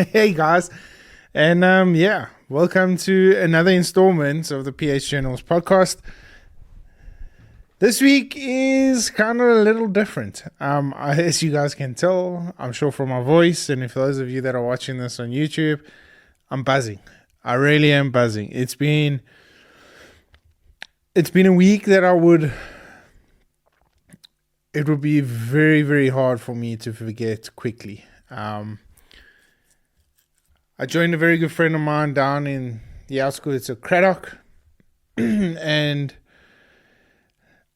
Hey guys, and welcome to another installment of the PH Journals podcast. This week is kind of a little different. As you guys can tell, I'm sure from my voice, and if those of you that are watching this on YouTube, I'm buzzing. I really am buzzing. It's been a week that it would be very, very hard for me to forget quickly. I joined a very good friend of mine down in the outskirts of Cradock, and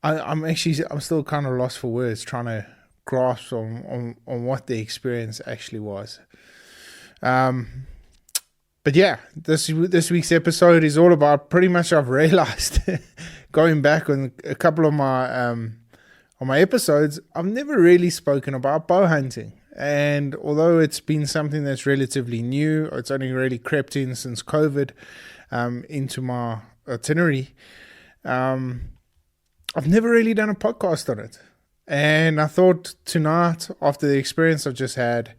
I'm still kind of lost for words trying to grasp on what the experience actually was. But yeah, this week's episode is all about pretty much I've realized going back on a couple of my episodes, I've never really spoken about bow hunting. And although it's been something that's relatively new, it's only really crept in since COVID into my itinerary, I've never really done a podcast on it. And I thought tonight, after the experience I've just had,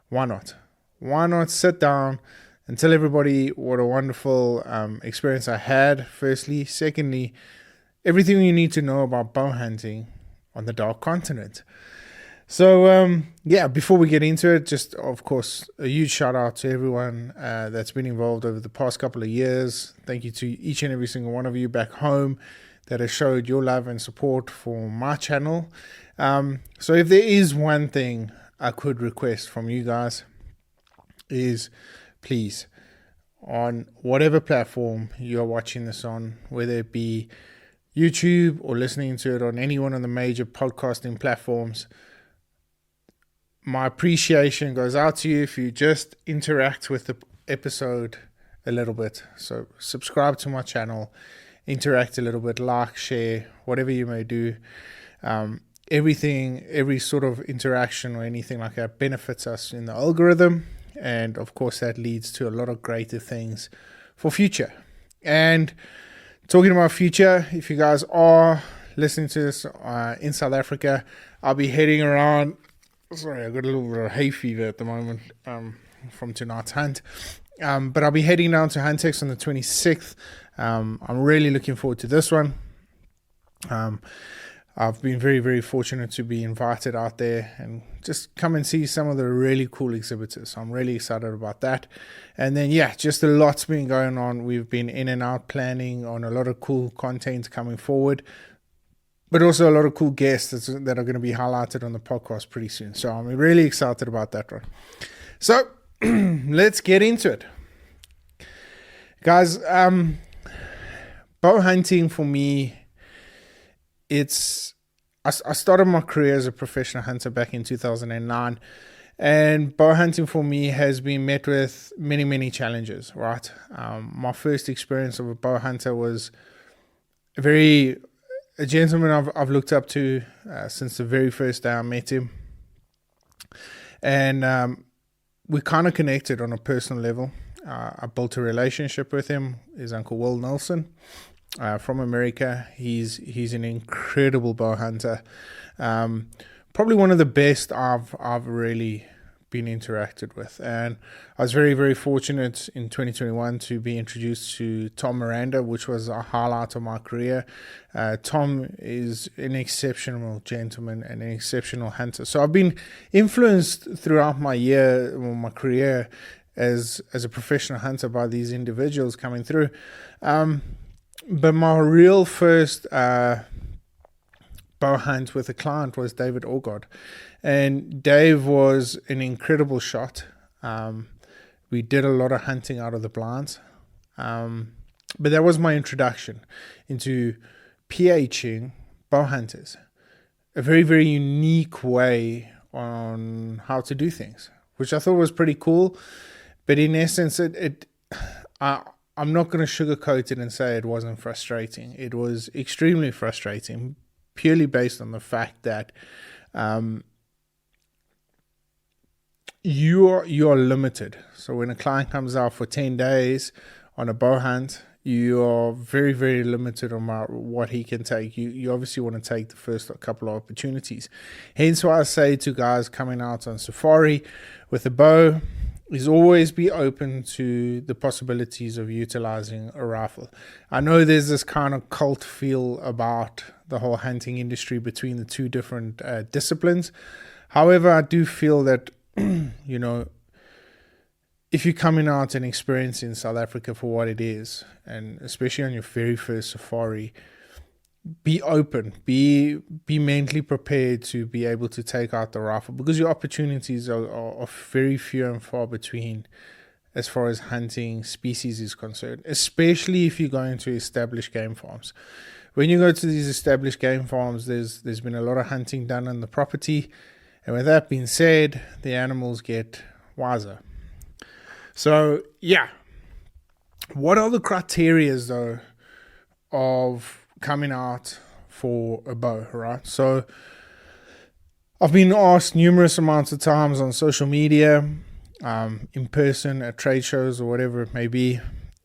why not? Why not sit down and tell everybody what a wonderful experience I had, firstly. Secondly, everything you need to know about bow hunting on the Dark Continent. So, before we get into it, just, of course, a huge shout out to everyone that's been involved over the past couple of years. Thank you to each and every single one of you back home that has showed your love and support for my channel. So if there is one thing I could request from you guys is, please, on whatever platform you're watching this on, whether it be YouTube or listening to it on any one of the major podcasting platforms, my appreciation goes out to you if you just interact with the episode a little bit. So subscribe to my channel, interact a little bit, like, share, whatever you may do. Every sort of interaction or anything like that benefits us in the algorithm. And of course, that leads to a lot of greater things for future. And talking about future, if you guys are listening to this in South Africa, I'll be heading around. Sorry, I've got a little bit of hay fever at the moment from tonight's hunt. But I'll be heading down to Huntex on the 26th. I'm really looking forward to this one. I've been very, very fortunate to be invited out there and just come and see some of the really cool exhibitors. So I'm really excited about that. And then, just a lot's been going on. We've been in and out planning on a lot of cool content coming forward, but also a lot of cool guests that are going to be highlighted on the podcast pretty soon. So I'm really excited about that one. So let's get into it. Guys, bow hunting for me, I started my career as a professional hunter back in 2009. And bow hunting for me has been met with many, many challenges, right? My first experience of a bow hunter was a gentleman I've looked up to since the very first day I met him. And we kind of connected on a personal level. I built a relationship with him, his Uncle Will Nelson from America. He's an incredible bow hunter. Probably one of the best I've really been interacted with. And I was very, very fortunate in 2021 to be introduced to Tom Miranda, which was a highlight of my career. Tom is an exceptional gentleman and an exceptional hunter. So I've been influenced throughout my career as a professional hunter by these individuals coming through. But my real first bow hunt with a client was David Orgard. And Dave was an incredible shot. We did a lot of hunting out of the blinds. But that was my introduction into PHing bow hunters. A very, very unique way on how to do things, which I thought was pretty cool. But in essence, I'm not going to sugarcoat it and say it wasn't frustrating. It was extremely frustrating, purely based on the fact that you are limited. So when a client comes out for 10 days on a bow hunt, you are very, very limited on what he can take. You obviously want to take the first couple of opportunities. Hence why I say to guys coming out on safari with a bow, is always be open to the possibilities of utilizing a rifle. I know there's this kind of cult feel about the whole hunting industry between the two different disciplines. However, I do feel that, you know, if you're coming out and experiencing South Africa for what it is, and especially on your very first safari, be open, be mentally prepared to be able to take out the rifle, because your opportunities are very few and far between as far as hunting species is concerned, especially if you go into established game farms. When you go to these established game farms, there's been a lot of hunting done on the property, and with that being said, the animals get wiser. So yeah, what are the criteria though of coming out for a bow, right? So I've been asked numerous amounts of times on social media, in person at trade shows or whatever it may be,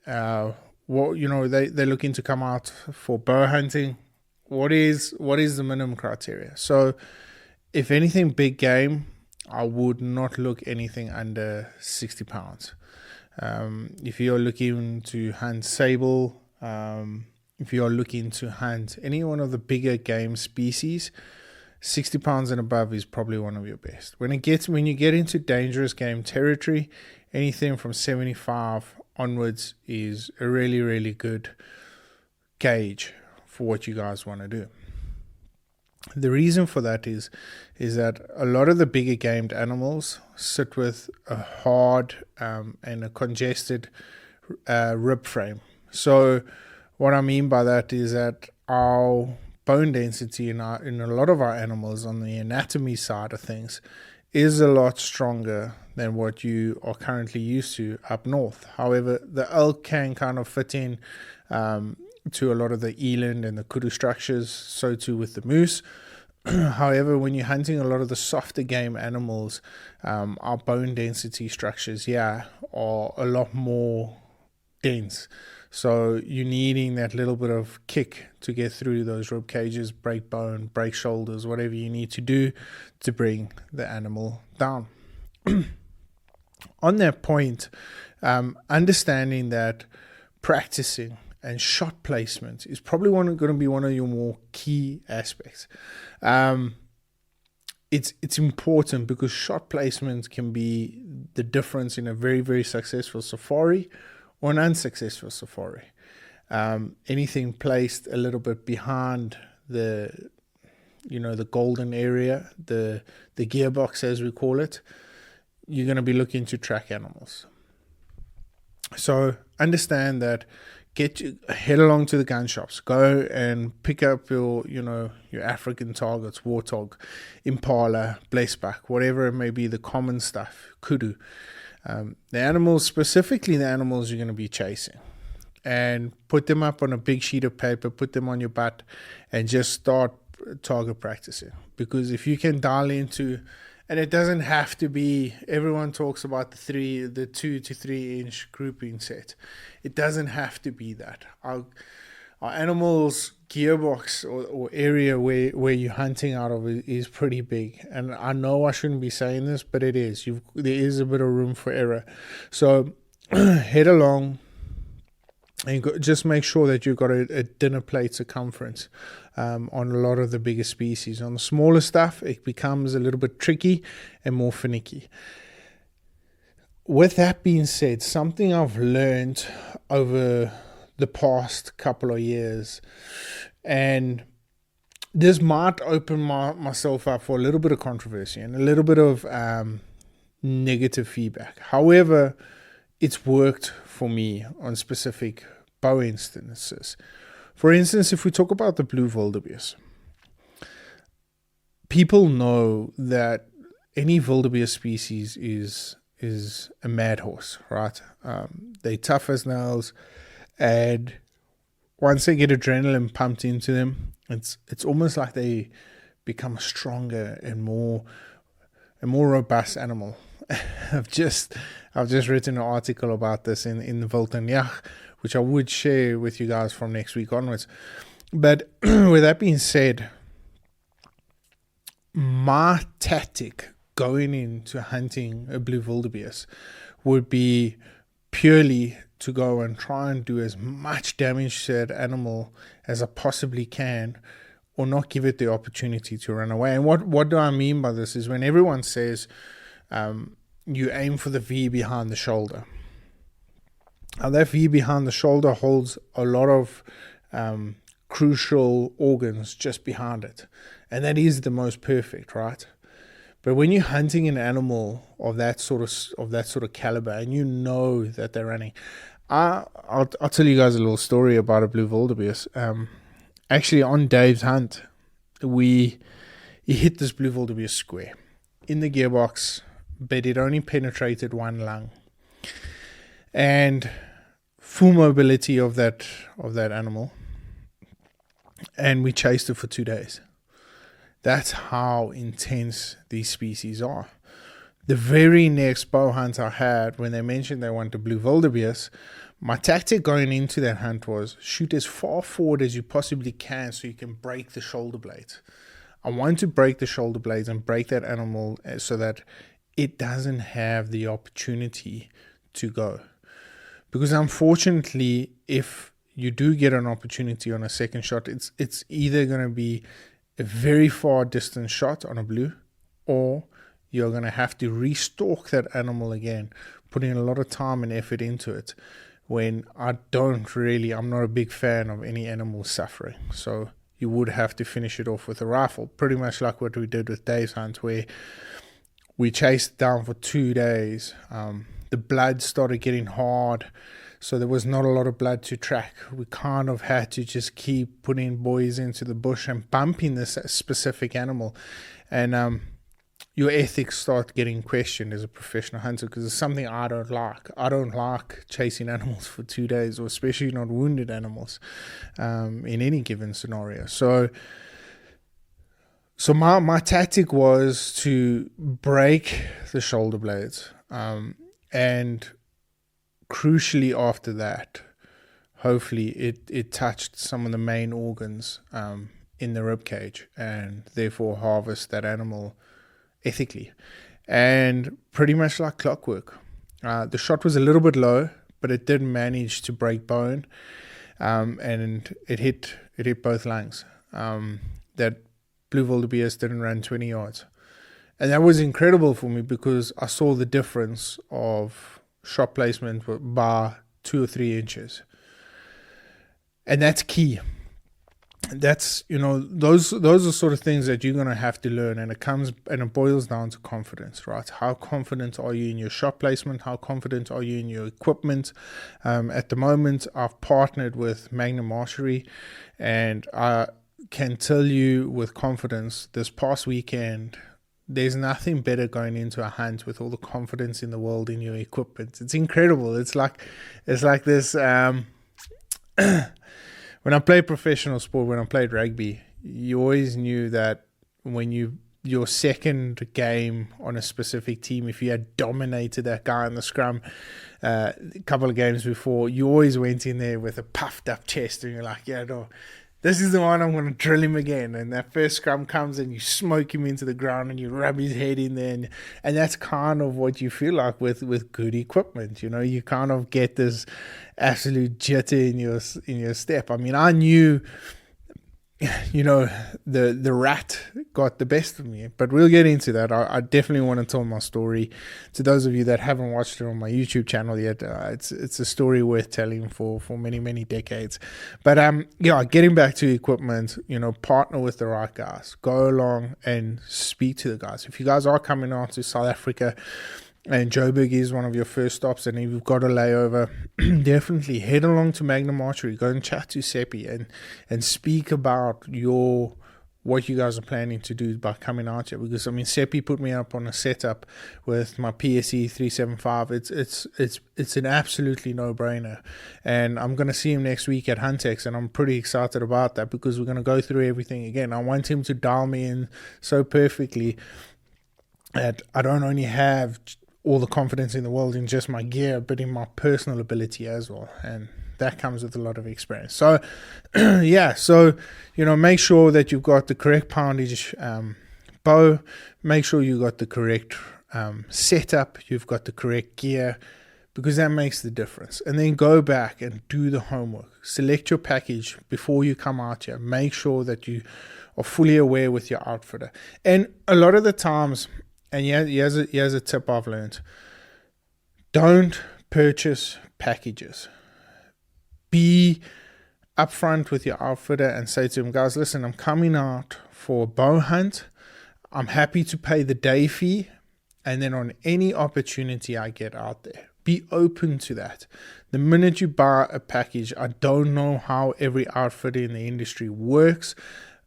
what, you know, they're looking to come out for bow hunting. What is the minimum criteria? So if anything big game, I would not look anything under 60 pounds. If you're looking to hunt sable, if you're looking to hunt any one of the bigger game species, 60 pounds and above is probably one of your best. When you get into dangerous game territory, anything from 75 onwards is a really, really good gauge for what you guys want to do. The reason for that is that a lot of the bigger gamed animals sit with a hard and a congested rib frame. So what I mean by that is that our bone density in a lot of our animals on the anatomy side of things is a lot stronger than what you are currently used to up north. However, the elk can kind of fit in to a lot of the eland and the kudu structures, so too with the moose. However, when you're hunting a lot of the softer game animals, our bone density structures, are a lot more dense. So you're needing that little bit of kick to get through those rib cages, break bone, break shoulders, whatever you need to do to bring the animal down. On that point, understanding that practicing and shot placement is probably going to be one of your more key aspects. It's important because shot placement can be the difference in a very, very successful safari or an unsuccessful safari. Anything placed a little bit behind the golden area, the gearbox as we call it, you're going to be looking to track animals. So understand that. Head along to the gun shops. Go and pick up your African targets, warthog, impala, blazebuck, whatever it may be, the common stuff, kudu. The animals, specifically the animals you're going to be chasing, and put them up on a big sheet of paper, put them on your butt, and just start target practicing. Because if you can dial into, and it doesn't have to be, everyone talks about the 2 to 3 inch grouping set. It doesn't have to be that. Our animals' gearbox or area where you're hunting out of is pretty big. And I know I shouldn't be saying this, but it is. There is a bit of room for error. So head along and just make sure that you've got a dinner plate circumference on a lot of the bigger species. On the smaller stuff, it becomes a little bit tricky and more finicky. With that being said, something I've learned over the past couple of years, and this might open myself up for a little bit of controversy and a little bit of negative feedback. However, it's worked for me on specific bow instances. For instance, if we talk about the blue wildebeest, people know that any wildebeest species is a mad horse, right? They're tough as nails, and once they get adrenaline pumped into them, it's almost like they become a stronger and more robust animal. I've just written an article about this in the Volten Jach, which I would share with you guys from next week onwards. But with that being said, my tactic going into hunting a blue wildebeest would be purely to go and try and do as much damage to that animal as I possibly can, or not give it the opportunity to run away. And what do I mean by this is when everyone says you aim for the V behind the shoulder. Now that V behind the shoulder holds a lot of crucial organs just behind it, and that is the most perfect, right? But when you're hunting an animal of that sort of caliber, and you know that they're running, I'll tell you guys a little story about a blue wildebeest. Actually, on Dave's hunt, he hit this blue wildebeest square in the gearbox, but it only penetrated one lung, and full mobility of that animal, and we chased it for 2 days. That's how intense these species are. The very next bow hunt I had, when they mentioned they wanted blue wildebeest, my tactic going into that hunt was shoot as far forward as you possibly can so you can break the shoulder blades. I want to break the shoulder blades and break that animal so that it doesn't have the opportunity to go. Because unfortunately, if you do get an opportunity on a second shot, it's either going to be a very far distance shot on a blue, or you're going to have to restalk that animal again, putting a lot of time and effort into it, when I'm not a big fan of any animal suffering. So you would have to finish it off with a rifle, pretty much like what we did with Dave's hunt, where we chased down for 2 days. The blood started getting hard, so there was not a lot of blood to track. We kind of had to just keep putting boys into the bush and bumping this specific animal. And your ethics start getting questioned as a professional hunter, because it's something I don't like. I don't like chasing animals for 2 days, or especially not wounded animals in any given scenario. So my tactic was to break the shoulder blades, and crucially after that, hopefully it touched some of the main organs in the rib cage, and therefore harvest that animal ethically. And pretty much like clockwork, the shot was a little bit low, but it did manage to break bone, and it hit both lungs. That blue wildebeest didn't run 20 yards, and that was incredible for me, because I saw the difference of shot placement by 2 or 3 inches, and that's key. That's, those are sort of things that you're going to have to learn, and it boils down to confidence, right? How confident are you in your shot placement? How confident are you in your equipment? At the moment, I've partnered with Magnum Archery, and I can tell you with confidence, this past weekend, there's nothing better going into a hunt with all the confidence in the world in your equipment. It's incredible. It's like this. When I played professional sport, when I played rugby, you always knew that when your second game on a specific team, if you had dominated that guy in the scrum a couple of games before, you always went in there with a puffed up chest, and you're like, yeah, no, this is the one, I'm going to drill him again. And that first scrum comes and you smoke him into the ground and you rub his head in there. And that's kind of what you feel like with good equipment. You kind of get this absolute jitter in your step. I mean, I knew, the rat got the best of me, but we'll get into that. I definitely want to tell my story to those of you that haven't watched it on my YouTube channel yet. It's a story worth telling for many, many decades. But getting back to equipment, partner with the right guys, go along and speak to the guys. If you guys are coming out to South Africa and Joburg is one of your first stops, and if you've got a layover, definitely head along to Magnum Archery. Go and chat to Seppi and speak about what you guys are planning to do by coming out here. Because Seppi put me up on a setup with my PSE 375. It's an absolutely no-brainer, and I'm going to see him next week at Huntex, and I'm pretty excited about that, because we're going to go through everything again. I want him to dial me in so perfectly that I don't only have all the confidence in the world in just my gear, but in my personal ability as well, and that comes with a lot of experience. So make sure that you've got the correct poundage bow, make sure you got the correct setup, you've got the correct gear, because that makes the difference. And then go back and do the homework. Select your package before you come out here. Make sure that you are fully aware with your outfitter. And a lot of the times, and here's a tip I've learned, don't purchase packages. Be upfront with your outfitter and say to him, guys, listen, I'm coming out for a bow hunt. I'm happy to pay the day fee, and then on any opportunity I get out there, be open to that. The minute you buy a package, I don't know how every outfitter in the industry works.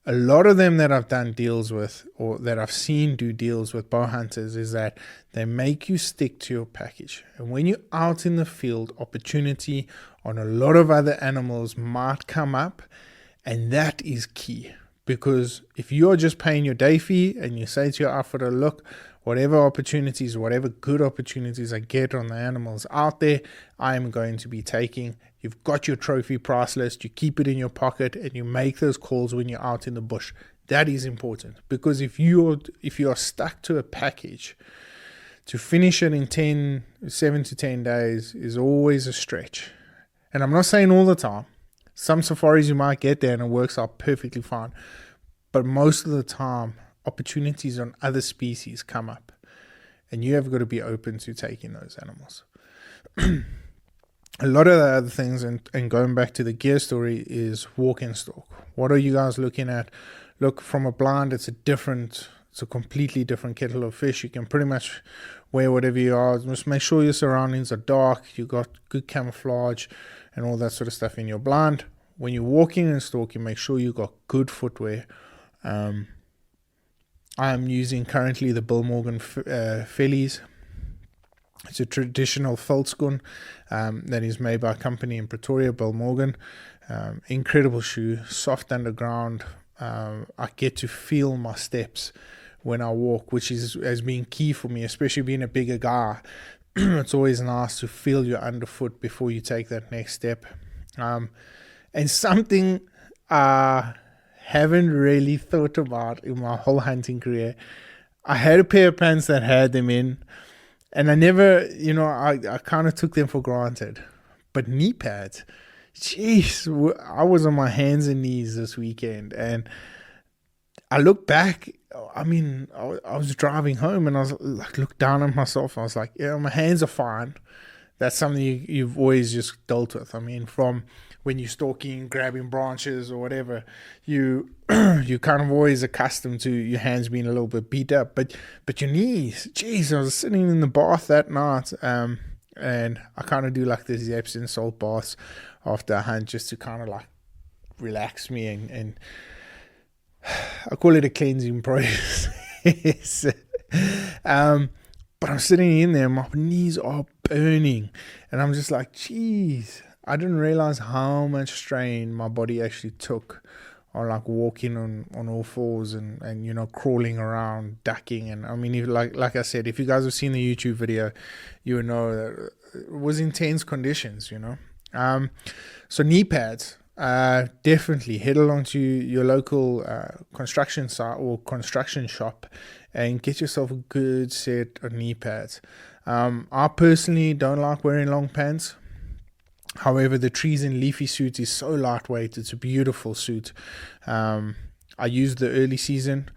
A lot of them that I've done deals with, or that I've seen do deals with bow hunters, is that they make you stick to your package. And when you're out in the field, opportunity on a lot of other animals might come up, and that is key. Because if you're just paying your day fee and you say to your outfitter, look, whatever opportunities, whatever good opportunities I get on the animals out there, I am going to be taking. You've got your trophy price list, you keep it in your pocket, and you make those calls when you're out in the bush. That is important, because if you are stuck to a package, to finish it in 7 to 10 days is always a stretch. And I'm not saying all the time. Some safaris you might get there and it works out perfectly fine. But most of the time, opportunities on other species come up. And you have got to be open to taking those animals. A lot of the other things, and going back to the gear story, is walk and stalk. What are you guys looking at? Look, from a blind, it's a completely different kettle of fish. You can pretty much wear whatever you are. Just make sure your surroundings are dark. You got good camouflage and all that sort of stuff in your blind. When you're walking and stalking, make sure you got good footwear. I'm using currently the Bill Morgan Fellies. It's a traditional veldskoen that is made by a company in Pretoria, Bill Morgan. Incredible shoe, soft underground. I get to feel my steps when I walk, which has been key for me, especially being a bigger guy. It's always nice to feel your underfoot before you take that next step. And something I haven't really thought about in my whole hunting career, I had a pair of pants that had them in, and I never, I kind of took them for granted. But knee pads, jeez, I was on my hands and knees this weekend, and I look back, I was driving home and I was like, looked down at myself. I was like, yeah, my hands are fine. That's something you've always just dealt with. From when you're stalking, grabbing branches or whatever, you're kind of always accustomed to your hands being a little bit beat up. But your knees, geez, I was sitting in the bath that night, and I kind of do like the Epsom salt baths after a hunt just to kind of like relax me and I call it a cleansing process. But I'm sitting in there, my knees are burning, and I'm just like, geez, I didn't realize how much strain my body actually took on like walking on all fours and crawling around, ducking. And if, like I said, if you guys have seen the YouTube video, you would know that it was intense conditions, So knee pads. Definitely head along to your local construction site or construction shop and get yourself a good set of knee pads. I personally don't like wearing long pants. However, the Trees and Leafy suit is so lightweight. It's a beautiful suit. I use the early season.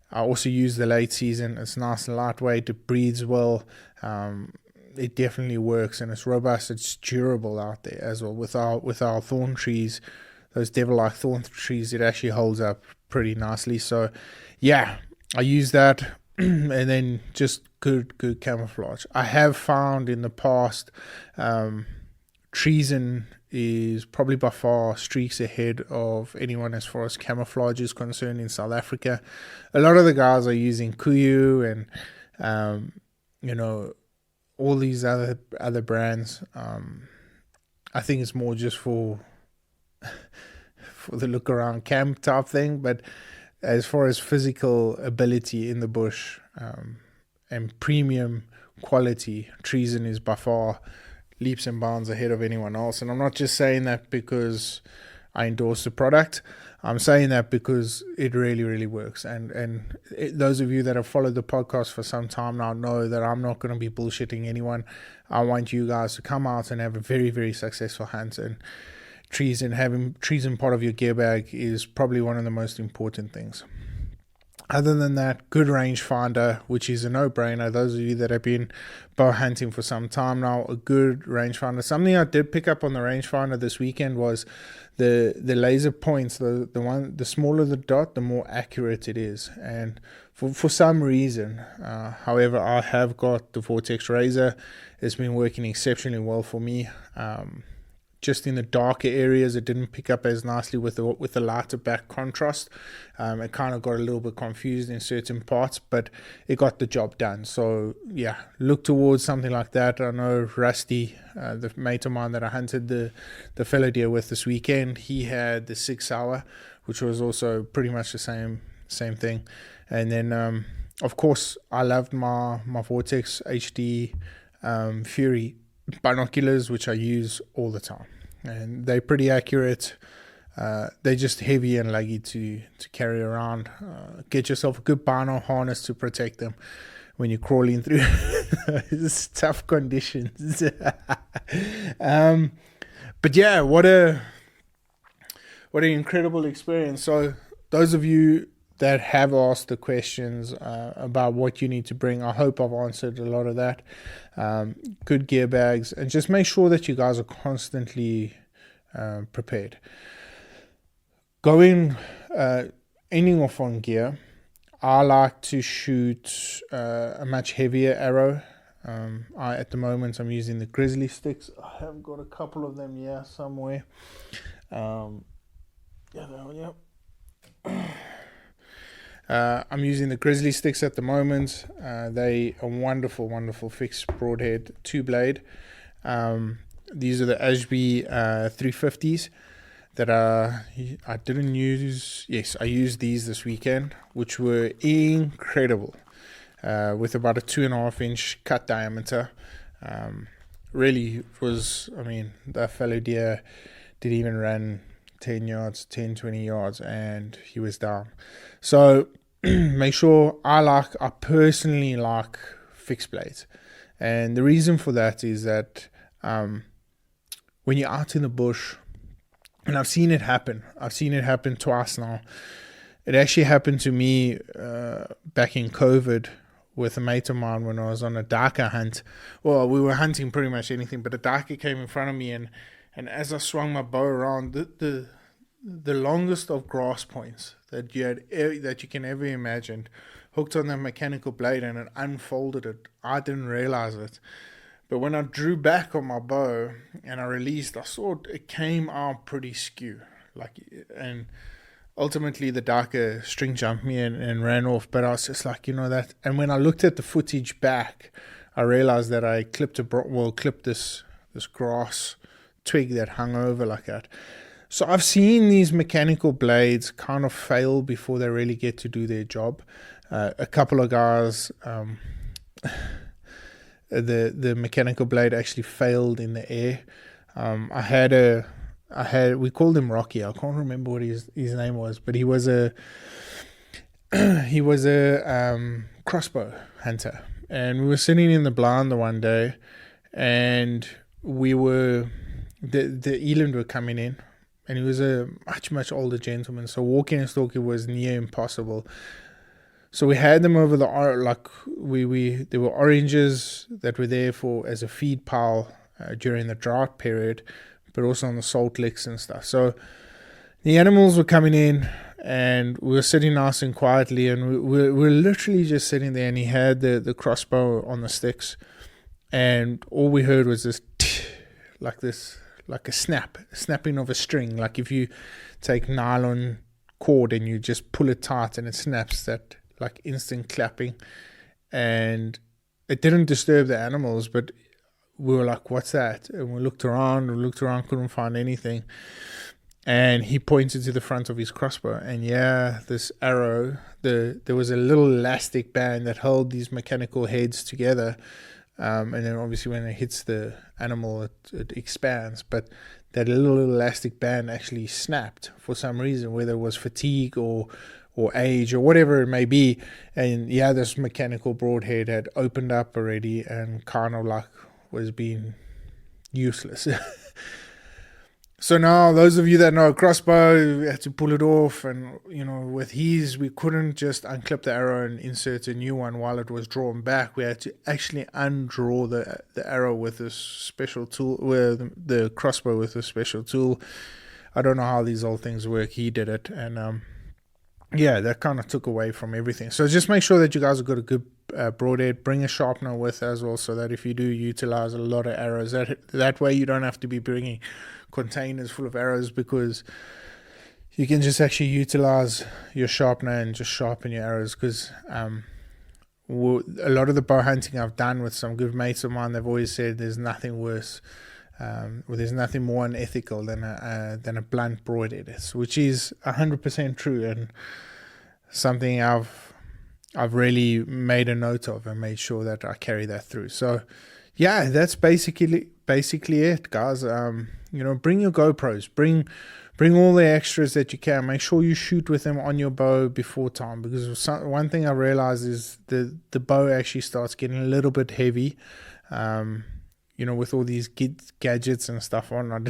I also use the late season. It's nice and lightweight. It breathes well. It definitely works, and it's robust. It's durable out there as well. With our thorn trees, those devil-like thorn trees, it actually holds up pretty nicely. So, yeah, I use that, and then just good camouflage. I have found in the past, Treason is probably by far streaks ahead of anyone as far as camouflage is concerned in South Africa. A lot of the guys are using Kuyu and all these other brands. I think it's more just for the look around camp type thing. But as far as physical ability in the bush and premium quality, Treason is by far leaps and bounds ahead of anyone else. And I'm not just saying that because I endorse the product. I'm saying that because it really, really works. Those of you that have followed the podcast for some time now know that I'm not going to be bullshitting anyone. I want you guys to come out and have a very, very successful hunt. And having trees in part of your gear bag is probably one of the most important things. Other than that, good rangefinder, which is a no-brainer. Those of you that have been bow hunting for some time now, a good rangefinder. Something I did pick up on the rangefinder this weekend was the laser points. The smaller the dot, the more accurate it is. And for some reason, however, I have got the Vortex Razor. It's been working exceptionally well for me. Just in the darker areas, it didn't pick up as nicely with the lighter back contrast. It kind of got a little bit confused in certain parts, but it got the job done. So yeah, look towards something like that. I know Rusty, the mate of mine that I hunted the fallow deer with this weekend, he had the 6 hour, which was also pretty much the same thing. And then of course I loved my Vortex HD Fury binoculars, which I use all the time, and they're pretty accurate. They're just heavy and luggy to carry around. Get yourself a good bino harness to protect them when you're crawling through these tough conditions. But yeah, what an incredible experience. So those of you that have asked the questions about what you need to bring, I hope I've answered a lot of that. Good gear bags, and just make sure that you guys are constantly prepared. Ending off on gear, I like to shoot a much heavier arrow. At the moment I'm using the grizzly sticks. I have got a couple of them here somewhere. I'm using the grizzly sticks at the moment. They are wonderful fixed broadhead 2-blade. These are the Ashby 350s that I didn't use. Yes, I used these this weekend, which were incredible, with about a 2.5 inch cut diameter. Really was, that fallow deer didn't even run 10 yards, 10, 20 yards, and he was down. So make sure, I personally like fixed blades. And the reason for that is that when you're out in the bush, and I've seen it happen twice now. It actually happened to me back in COVID with a mate of mine when I was on a darker hunt. Well, we were hunting pretty much anything, but a darker came in front of me, and as I swung my bow around, the longest of grass points that you can ever imagine hooked on that mechanical blade, and it unfolded it. I didn't realize it, but when I drew back on my bow and I released, I saw it came out pretty skew, and ultimately the darker string jumped me and ran off. But I was just like, that. And when I looked at the footage back, I realized that I clipped this grass twig that hung over like that. So I've seen these mechanical blades kind of fail before they really get to do their job. A couple of guys, the mechanical blade actually failed in the air. We called him Rocky. I can't remember what his name was, but he was a crossbow hunter, and we were sitting in the blind the one day, and the eland were coming in. And he was a much older gentleman, so walking and stalking was near impossible. So we had them over there were oranges that were there as a feed pile during the drought period, but also on the salt licks and stuff. So the animals were coming in, and we were sitting nice and quietly, and we were literally just sitting there, and he had the crossbow on the sticks, and all we heard was this like a snapping of a string. Like if you take nylon cord and you just pull it tight and it snaps, that like instant clapping. And it didn't disturb the animals, but we were like, what's that? And we looked around, couldn't find anything. And he pointed to the front of his crossbow, and this arrow, there was a little elastic band that held these mechanical heads together. And then obviously when it hits the animal, it expands. But that little elastic band actually snapped for some reason, whether it was fatigue or age or whatever it may be. And yeah, this mechanical broadhead had opened up already and kind of like was being useless. So now those of you that know a crossbow, we had to pull it off, and with his we couldn't just unclip the arrow and insert a new one while it was drawn back. We had to actually undraw the arrow with this special tool, with the crossbow with a special tool. I don't know how these old things work. He did it, and yeah, that kind of took away from everything. So just make sure that you guys have got a good broadhead. Bring a sharpener with as well, so that if you do utilize a lot of arrows, that way you don't have to be bringing containers full of arrows, because you can just actually utilize your sharpener and just sharpen your arrows. Because a lot of the bow hunting I've done with some good mates of mine, they've always said there's nothing worse, there's nothing more unethical than a blunt broadhead, which is 100% true, and something I've really made a note of and made sure that I carry that through. So yeah, that's basically it, guys. Bring your GoPros, bring all the extras that you can. Make sure you shoot with them on your bow before time, because one thing I realized is the bow actually starts getting a little bit heavy, with all these gadgets and stuff on.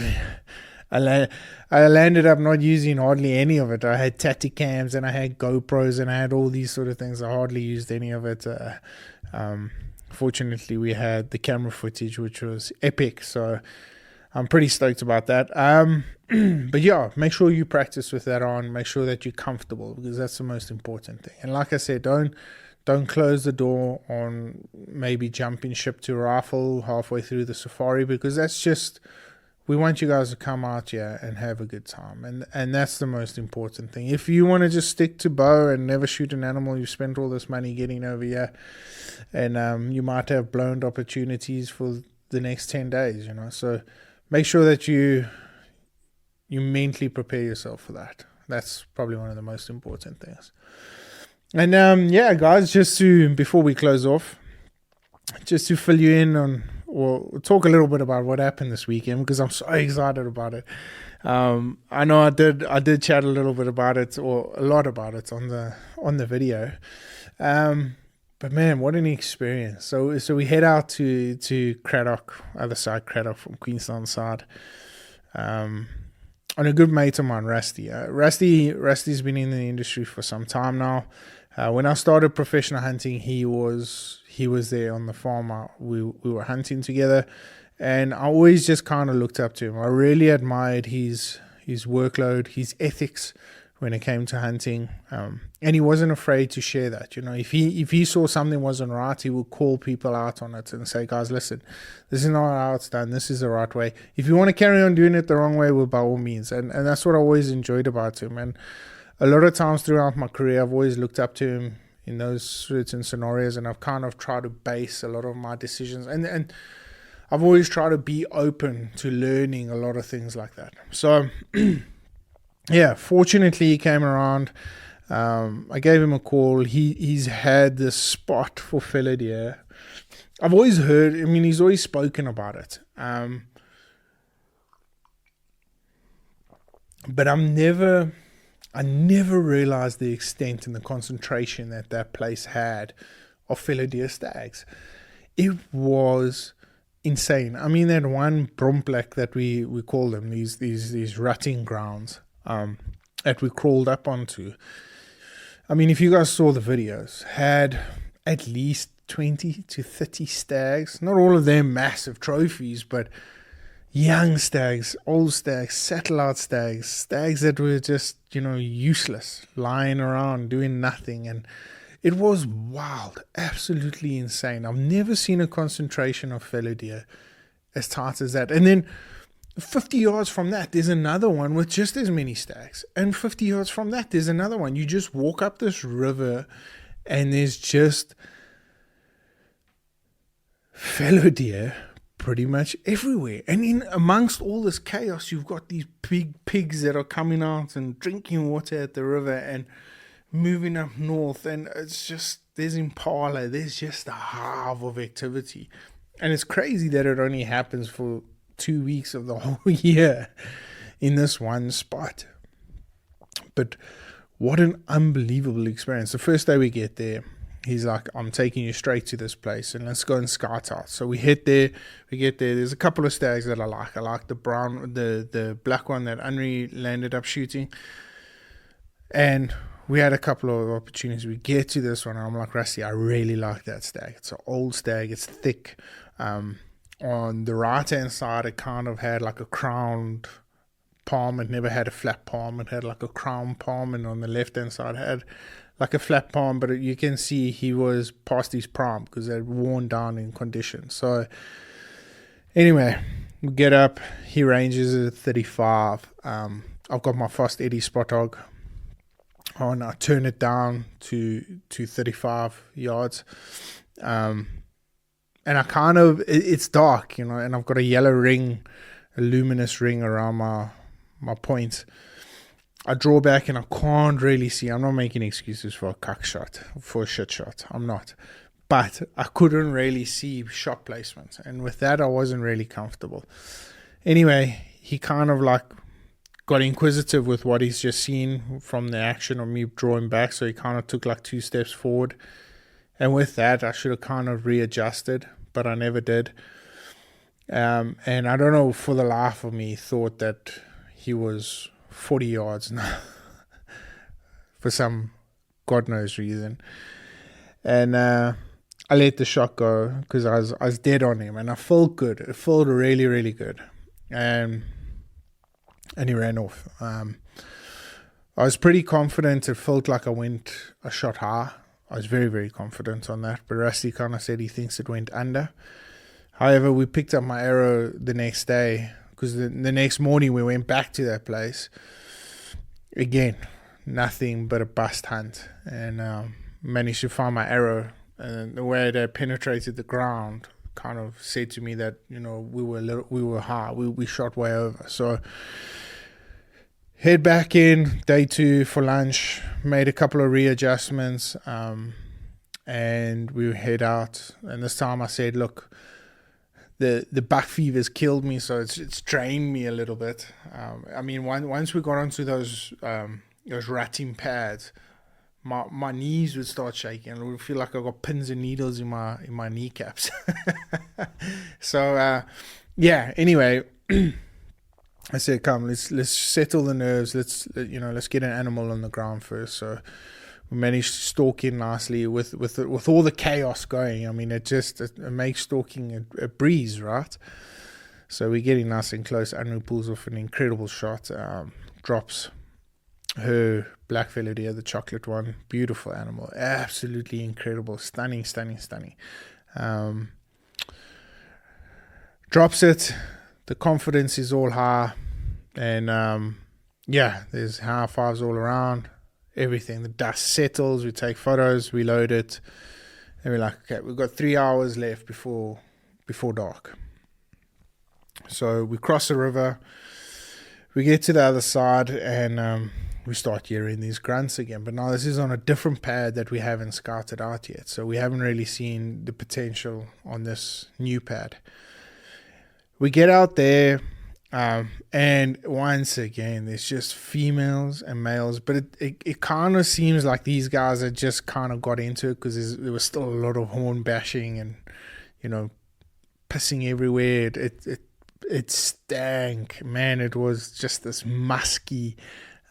I landed up not using hardly any of it. I had Tacticams and I had GoPros and I had all these sort of things. I hardly used any of it. Fortunately, we had the camera footage, which was epic. So I'm pretty stoked about that. But yeah, make sure you practice with that on. Make sure that you're comfortable, because that's the most important thing. And like I said, don't close the door on maybe jumping ship to rifle halfway through the safari, because that's just, we want you guys to come out here and have a good time. And that's the most important thing. If you want to just stick to bow and never shoot an animal, you spent all this money getting over here, and you might have blown opportunities for the next 10 days, So make sure that you mentally prepare yourself for that. That's probably one of the most important things. And yeah, guys, before we close off, just to fill you in on, or talk a little bit about what happened this weekend, because I'm so excited about it. I know I did chat a little bit about it, or a lot about it on the video. But man, what an experience. So we head out to Cradock, other side Cradock from Queenstown side. On a good mate of mine, Rusty. Rusty's been in the industry for some time now. When I started professional hunting, he was there on the farm. We were hunting together, and I always just kind of looked up to him. I really admired his workload, his ethics when it came to hunting, and he wasn't afraid to share that. If he saw something wasn't right, he would call people out on it and say, guys, listen, this is not how it's done, this is the right way. If you want to carry on doing it the wrong way, well, by all means. And that's what I always enjoyed about him. And a lot of times throughout my career, I've always looked up to him in those certain scenarios, and I've kind of tried to base a lot of my decisions, and I've always tried to be open to learning a lot of things like that. So yeah, fortunately he came around. I gave him a call. He's had this spot for fallow deer. I've always heard, he's always spoken about it, but I never realized the extent and the concentration that place had of fallow deer stags. It was insane. That one bromplek that we call them, these rutting grounds that we crawled up onto. If you guys saw the videos, had at least 20 to 30 stags. Not all of them massive trophies, but young stags, old stags, satellite stags that were just, useless, lying around, doing nothing. And it was wild, absolutely insane. I've never seen a concentration of fallow deer as tight as that. And then 50 yards from that, there's another one with just as many stags. And 50 yards from that, there's another one. You just walk up this river and there's just fallow deer pretty much everywhere. And in amongst all this chaos, you've got these big pigs that are coming out and drinking water at the river and moving up north. And it's just, there's impala, there's just a hive of activity. And it's crazy that it only happens for 2 weeks of the whole year in this one spot. But what an unbelievable experience. The first day we get there, he's like, I'm taking you straight to this place and let's go and scout out. So we get there. There's a couple of stags that I like. I like the brown, the black one that Henry landed up shooting. And we had a couple of opportunities. We get to this one and I'm like, Rusty, I really like that stag. It's an old stag. It's thick. On the right-hand side, it kind of had like a crowned palm. It never had a flat palm. It had like a crown palm. And on the left-hand side, it had like a flat palm. But you can see he was past his prime because they'd worn down in condition. So anyway, we get up. He ranges at 35. I've got my fast Eddie spot hog on. I turn it down to 35 yards. And I kind of, it's dark, and I've got a yellow ring, a luminous ring around my point. I draw back and I can't really see. I'm not making excuses for a cuck shot, for a shit shot. I'm not. But I couldn't really see shot placement. And with that, I wasn't really comfortable. Anyway, he kind of like got inquisitive with what he's just seen from the action of me drawing back. So he kind of took like 2 steps forward. And with that, I should have kind of readjusted, but I never did. And I don't know, for the life of me, thought that he was 40 yards now for some God knows reason. And I let the shot go because I was dead on him, and I felt good. It felt really, really good. And he ran off. I was pretty confident. It felt like I went a shot high. I was very, very confident on that. But Rusty kind of said he thinks it went under. However, we picked up my arrow the next day because the next morning we went back to that place. Again, nothing but a bust hunt. And managed to find my arrow. And the way that penetrated the ground kind of said to me that, we were high. We shot way over. So head back in day 2 for lunch, made a couple of readjustments, and we head out. And this time I said, look, the buck fever's killed me, so it's drained me a little bit. Once we got onto those ratting pads, my knees would start shaking, and it would feel like I got pins and needles in my kneecaps. So anyway. I said, come, let's settle the nerves. Let's get an animal on the ground first. So we managed to stalk in nicely with all the chaos going. It makes stalking a breeze, right? So we're getting nice and close. Anu pulls off an incredible shot. Drops her black fellow deer, the chocolate one. Beautiful animal. Absolutely incredible. Stunning. Drops it. The confidence is all high, and there's high fives all around, everything. The dust settles, we take photos, we load it, and we're like, okay, we've got 3 hours left before dark. So we cross the river, we get to the other side, and we start hearing these grunts again. But now this is on a different pad that we haven't scouted out yet, so we haven't really seen the potential on this new pad. We get out there, and once again, there's just females and males, but it kind of seems like these guys had just kind of got into it because there was still a lot of horn bashing and, pissing everywhere. It stank, man. It was just this musky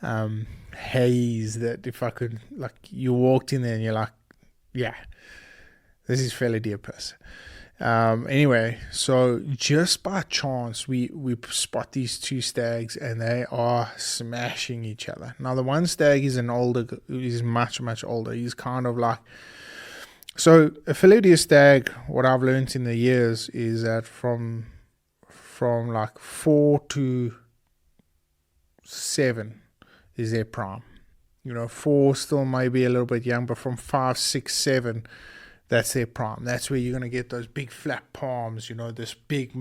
haze that if I could, you walked in there and you're like, yeah, this is fellow deer piss. Anyway, so just by chance, we spot these 2 stags, and they are smashing each other. Now, the one stag is he's much, much older. He's kind of like, so a fellow deer stag, what I've learned in the years is that from like 4 to 7 is their prime. 4 still maybe a little bit young, but from 5, 6, 7, that's their prime. That's where you're going to get those big flat palms, this big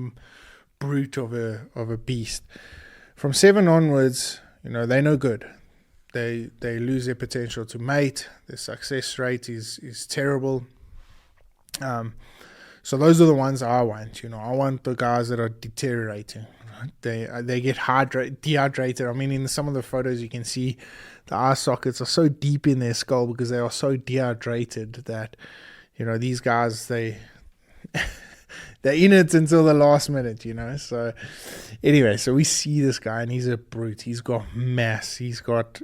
brute of a beast. From 7 onwards, they're no good. They lose their potential to mate. Their success rate is terrible. So those are the ones I want. I want the guys that are deteriorating. They get dehydrated. I mean, in some of the photos you can see the eye sockets are so deep in their skull because they are so dehydrated that these guys they're in it until the last minute. So anyway, so we see this guy and he's a brute. He's got mass. He's got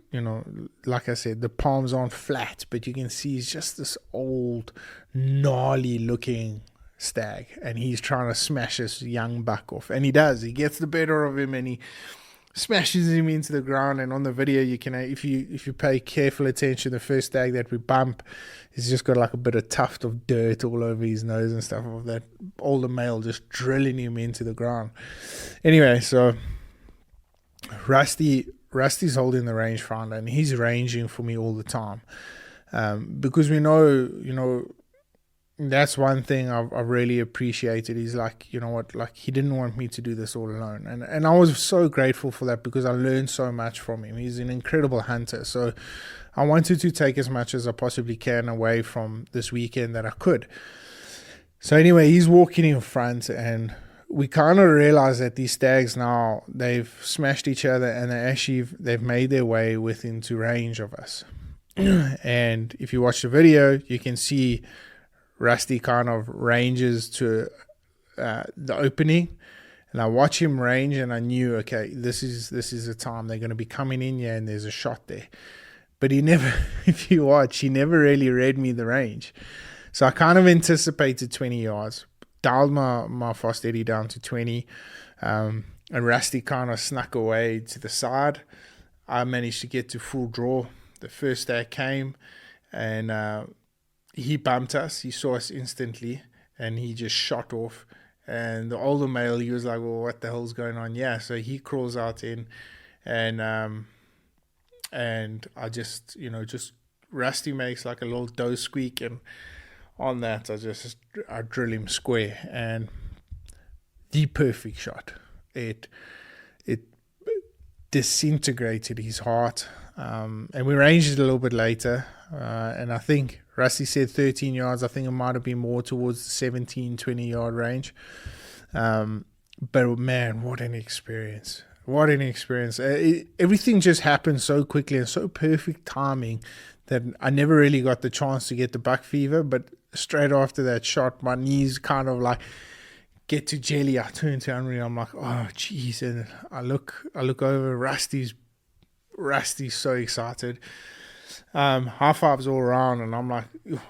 like I said, the palms aren't flat, but you can see he's just this old, gnarly looking stag, and he's trying to smash this young buck off, and he does. He gets the better of him and he smashes him into the ground. And on the video you can, if you pay careful attention, the first stag that we bump, he's just got like a bit of tuft of dirt all over his nose and stuff of that older male just drilling him into the ground. Anyway, so Rusty's holding the rangefinder and he's ranging for me all the time, because we know that's one thing I've really appreciated. He's like, he didn't want me to do this all alone. And I was so grateful for that because I learned so much from him. He's an incredible hunter. So I wanted to take as much as I possibly can away from this weekend that I could. So anyway, he's walking in front and we kind of realize that these stags now, they've smashed each other and they've made their way into range of us. And if you watch the video, you can see Rusty kind of ranges to the opening, and I watch him range, and I knew, okay, this is the time they're going to be coming in here, and there's a shot there. But he never, if you watch, he never really read me the range. So I kind of anticipated 20 yards, dialed my fast Eddie down to 20, and Rusty kind of snuck away to the side. I managed to get to full draw. The first stag came, and he bumped us. He saw us instantly, and he just shot off. And the older male, he was like, well, what the hell's going on? Yeah, so he crawls out in, and I just Rusty makes like a little doe squeak, and on that, I drill him square, and the perfect shot. It disintegrated his heart, and we ranged it a little bit later, and I think Rusty said 13 yards. I think it might have been more towards the 17, 20-yard range. But, man, what an experience. What an experience. Everything just happened so quickly and so perfect timing that I never really got the chance to get the buck fever. But straight after that shot, my knees kind of like get to jelly. I turn to Henry. I'm like, oh, jeez. And I look over. Rusty's so excited. High fives all around, and I'm like,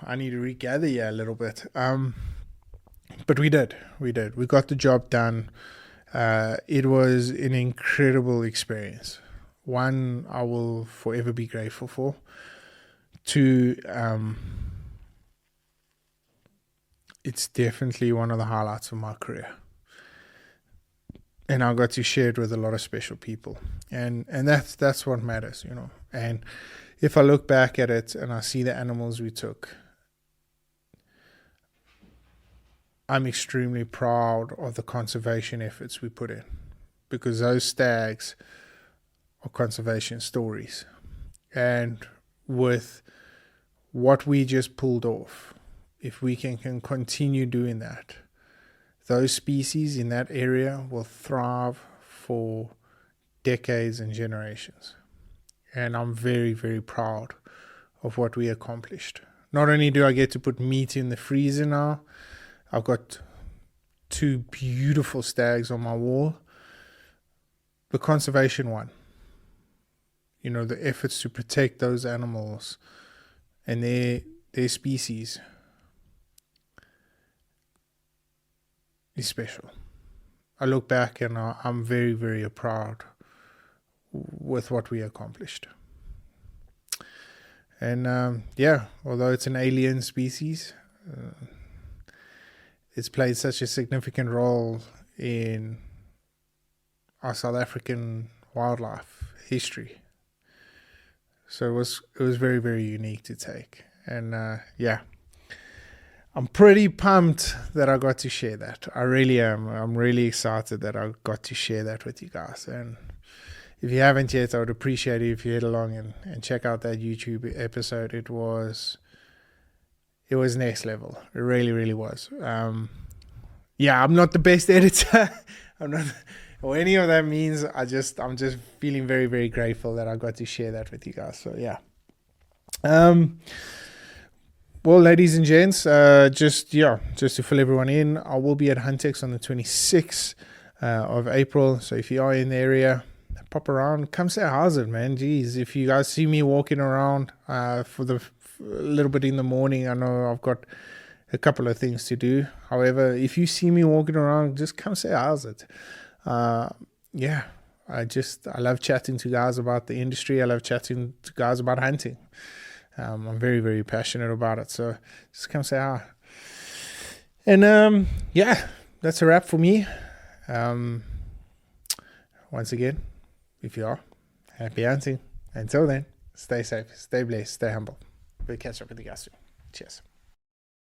I need to regather here a little bit. But we did. We got the job done. It was an incredible experience. One, I will forever be grateful for. Two, it's definitely one of the highlights of my career. And I got to share it with a lot of special people. And that's what matters, And if I look back at it and I see the animals we took, I'm extremely proud of the conservation efforts we put in, because those stags are conservation stories. And with what we just pulled off, if we can continue doing that, those species in that area will thrive for decades and generations. And I'm very, very proud of what we accomplished. Not only do I get to put meat in the freezer now, I've got 2 beautiful stags on my wall. The conservation one. The efforts to protect those animals and their species is special. I look back and I'm very, very proud with what we accomplished. And although it's an alien species, it's played such a significant role in our South African wildlife history. So it was very, very unique to take. And I'm pretty pumped that I got to share that. I really am. I'm really excited that I got to share that with you guys. And if you haven't yet, I would appreciate it if you head along and check out that YouTube episode. It was it was next level. It really, really was. Yeah, I'm not the best editor. I'm not, or any of that means. I'm just feeling very, very grateful that I got to share that with you guys. So yeah. Well, ladies and gents, just to fill everyone in, I will be at Huntex on the 26th of April. So if you are in the area, pop around, come say how's it, man. Jeez, if you guys see me walking around for a little bit in the morning, I know I've got a couple of things to do. However, if you see me walking around, just come say how's it. Yeah, I love chatting to guys about the industry. I love chatting to guys about hunting. I'm very, very passionate about it. So just come say hi. And yeah, that's a wrap for me. Once again, if you are, happy hunting. Until then, stay safe, stay blessed, stay humble. We'll catch up with you guys soon. Cheers.